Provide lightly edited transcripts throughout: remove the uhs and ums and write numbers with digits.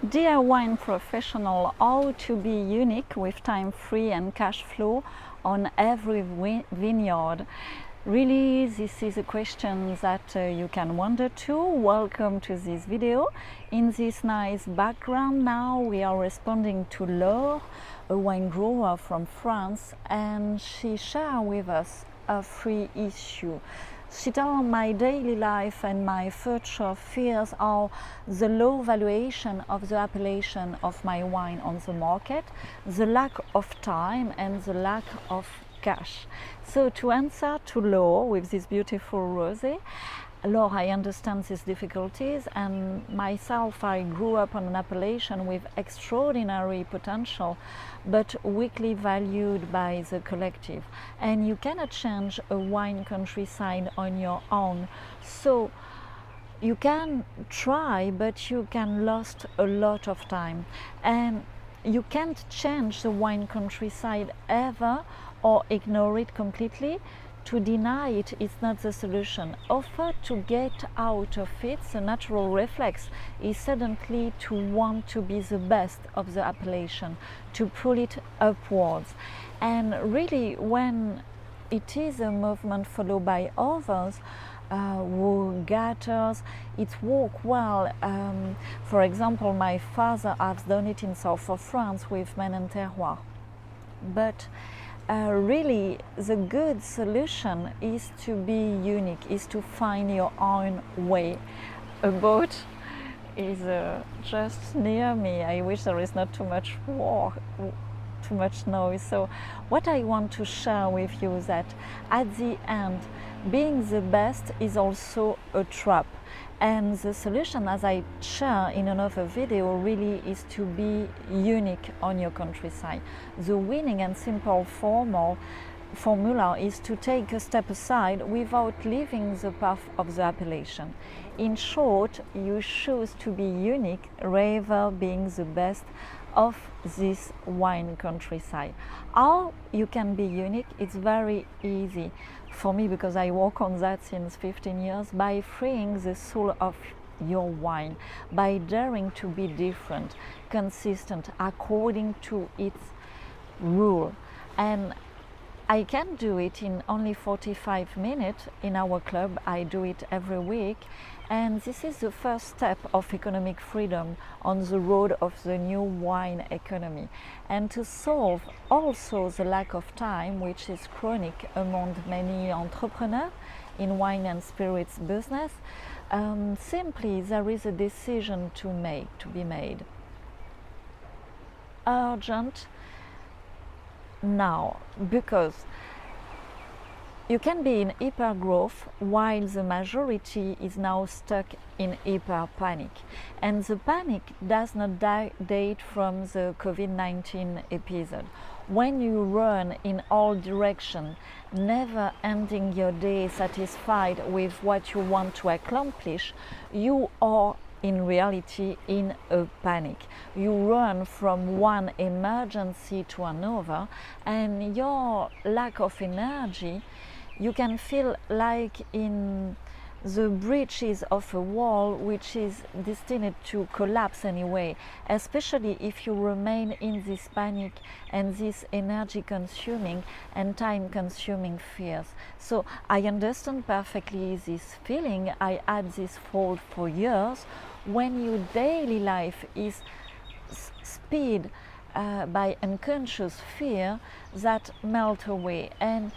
Dear wine professional, how to be unique with time free and cash flow on every vineyard? Really, this is a question that you can wonder too. Welcome to this video. In this nice background now we are responding to LAURE, a wine grower from France, and she shared with us a free issue. She told my daily life and my future fears are the low valuation of the appellation of my wine on the market, the lack of time and the lack of cash. So to answer to LAURE with this beautiful rosé, LAURE, I understand these difficulties, and myself I grew up on an appellation with extraordinary potential but weakly valued by the collective, and you cannot change a wine countryside on your own. So you can try, but you can lose a lot of time, and you can't change the wine countryside ever or ignore it completely. To deny it is not the solution. Offer to get out of it, the natural reflex is suddenly to want to be the best of the appellation, to pull it upwards. And really, when it is a movement followed by others who gathers, it works well. For example, my father has done it in south of France with Men and Terroir. But really the good solution is to be unique, is to find your own way. A boat is just near me. I wish there is not too much noise. So what I want to share with you is that at the end, being the best is also a trap. And the solution, as I share in another video, really is to be unique on your countryside. The winning and simple formula is to take a step aside without leaving the path of the appellation. In short, you choose to be unique rather being the best of this wine countryside. How you can be unique? It's very easy for me, because I work on that since 15 years, by freeing the soul of your wine, by daring to be different, consistent, according to its rule. And I can do it in only 45 minutes in our club. I do it every week, and this is the first step of economic freedom on the road of the new wine economy, and to solve also the lack of time, which is chronic among many entrepreneurs in wine and spirits business. Simply there is a decision to be made. Urgent now, because you can be in hyper growth while the majority is now stuck in hyper panic, and the panic does not date from the COVID-19 episode. When you run in all directions, never ending your day satisfied with what you want to accomplish, you are in reality in a panic. You run from one emergency to another, and your lack of energy, you can feel like in the breaches of a wall which is destined to collapse anyway, especially if you remain in this panic and this energy consuming and time consuming fears. So I understand perfectly this feeling. I had this fault for years. When your daily life is speed by unconscious fear, that melt away, and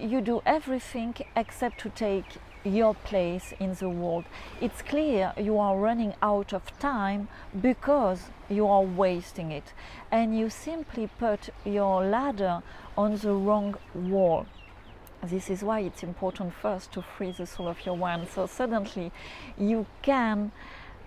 you do everything except to take your place in the world. It's clear you are running out of time because you are wasting it, and you simply put your ladder on the wrong wall. This is why it's important first to free the soul of your wine, so suddenly you can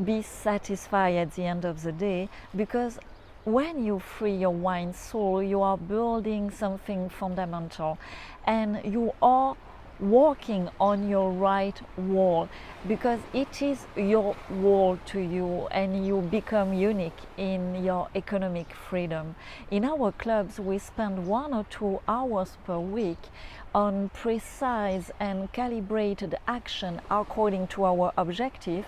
be satisfied at the end of the day, because when you free your wine soul, you are building something fundamental, and you are walking on your right wall, because it is your wall to you, and you become unique in your economic freedom. In our clubs, we spend 1 or 2 hours per week on precise and calibrated action according to our objective,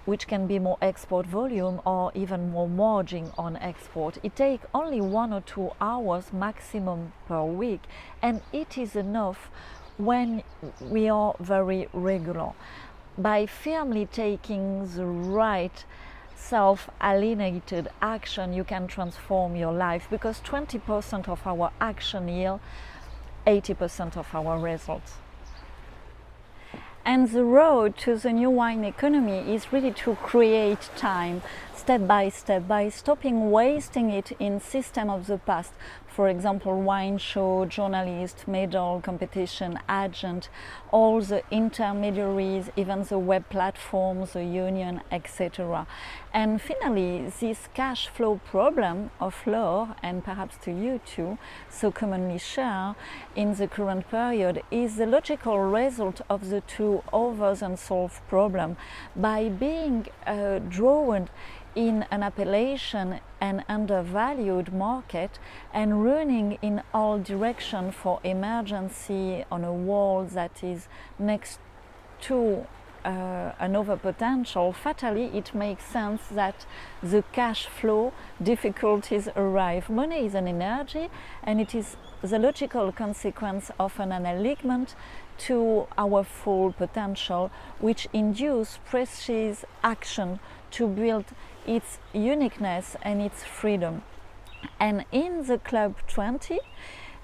which can be more export volume or even more margin on export. It takes only 1 or 2 hours maximum per week, and it is enough when we are very regular. By firmly taking the right self-alienated action, you can transform your life, because 20% of our action yield 80% of our results. And the road to the new wine economy is really to create time step by step by stopping wasting it in system of the past. For example, wine show, journalist, medal, competition, agent, all the intermediaries, even the web platforms, the union, etc. And finally, this cash flow problem of LAURE, and perhaps to you too, so commonly shared in the current period, is the logical result of the two others unsolved problem. By being drawn in an appellation and undervalued market and running in all directions for emergency on a world that is next to another potential, fatally it makes sense that the cash flow difficulties arrive. Money is an energy, and it is the logical consequence of an alignment to our full potential, which induces precise action to build its uniqueness and its freedom. And in the Club 20,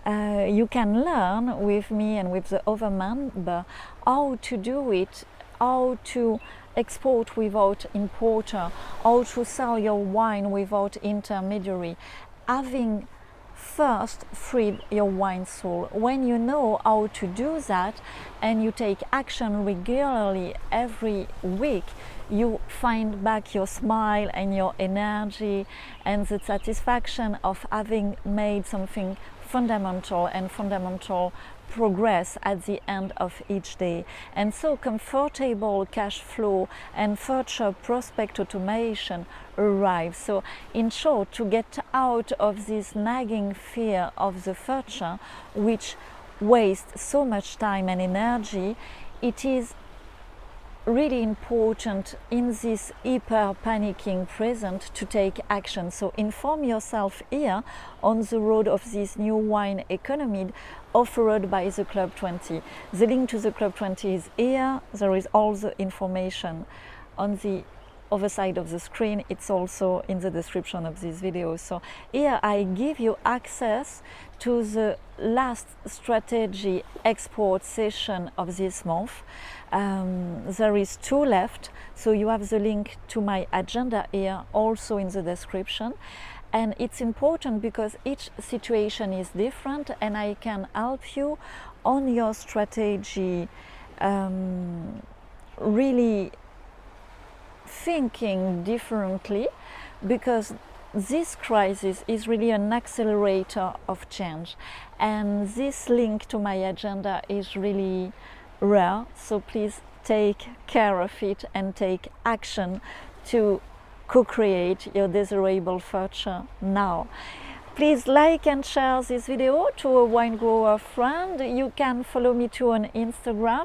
you can learn with me and with the other member how to do it, how to export without importer, how to sell your wine without intermediary, having first freed your wine soul. When you know how to do that and you take action regularly every week, you find back your smile and your energy and the satisfaction of having made something fundamental and fundamental progress at the end of each day. And so comfortable cash flow and future prospect automation arrive. So in short, to get out of this nagging fear of the future, which wastes so much time and energy, it is really important in this hyper panicking present to take action. So inform yourself here on the road of this new wine economy offered by the Club 20. The link to the Club 20 is here. There is all the information on the other side of the screen. It's also in the description of this video. So here I give you access to the last strategy export session of this month. There is 2 left, so you have the link to my agenda here also in the description. And it's important because each situation is different, and I can help you on your strategy, really thinking differently, because this crisis is really an accelerator of change, and this link to my agenda is really rare. So please take care of it and take action to co-create your desirable future now. Please like and share this video to a wine grower friend. You can follow me too on Instagram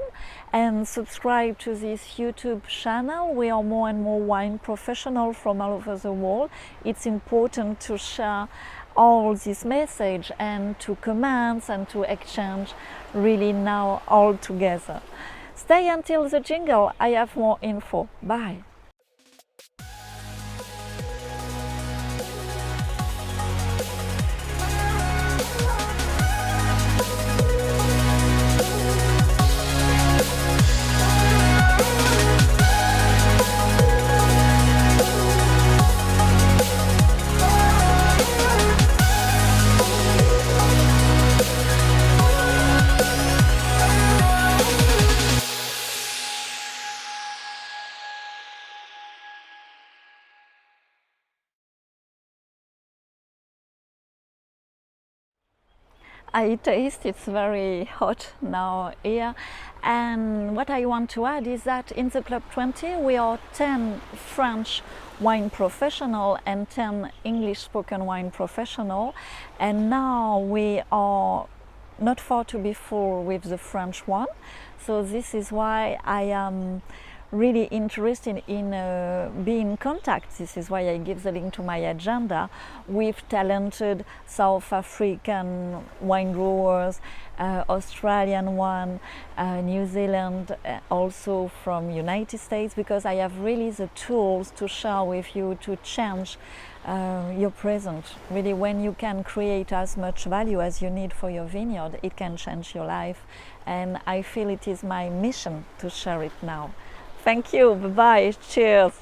and subscribe to this YouTube channel. We are more and more wine professionals from all over the world. It's important to share all this message and to comment and to exchange really now all together. Stay until the jingle. I have more info. Bye. I taste it's very hot now here, and what I want to add is that in the Club 20 we are 10 French wine professionals and 10 English spoken wine professionals, and now we are not far to be full with the French one. So this is why I am really interested in being in contact, this is why I give the link to my agenda, with talented South African wine growers, Australian one, New Zealand, also from United States, because I have really the tools to share with you to change your present. Really, when you can create as much value as you need for your vineyard, it can change your life, and I feel it is my mission to share it now. Thank you, bye-bye, cheers.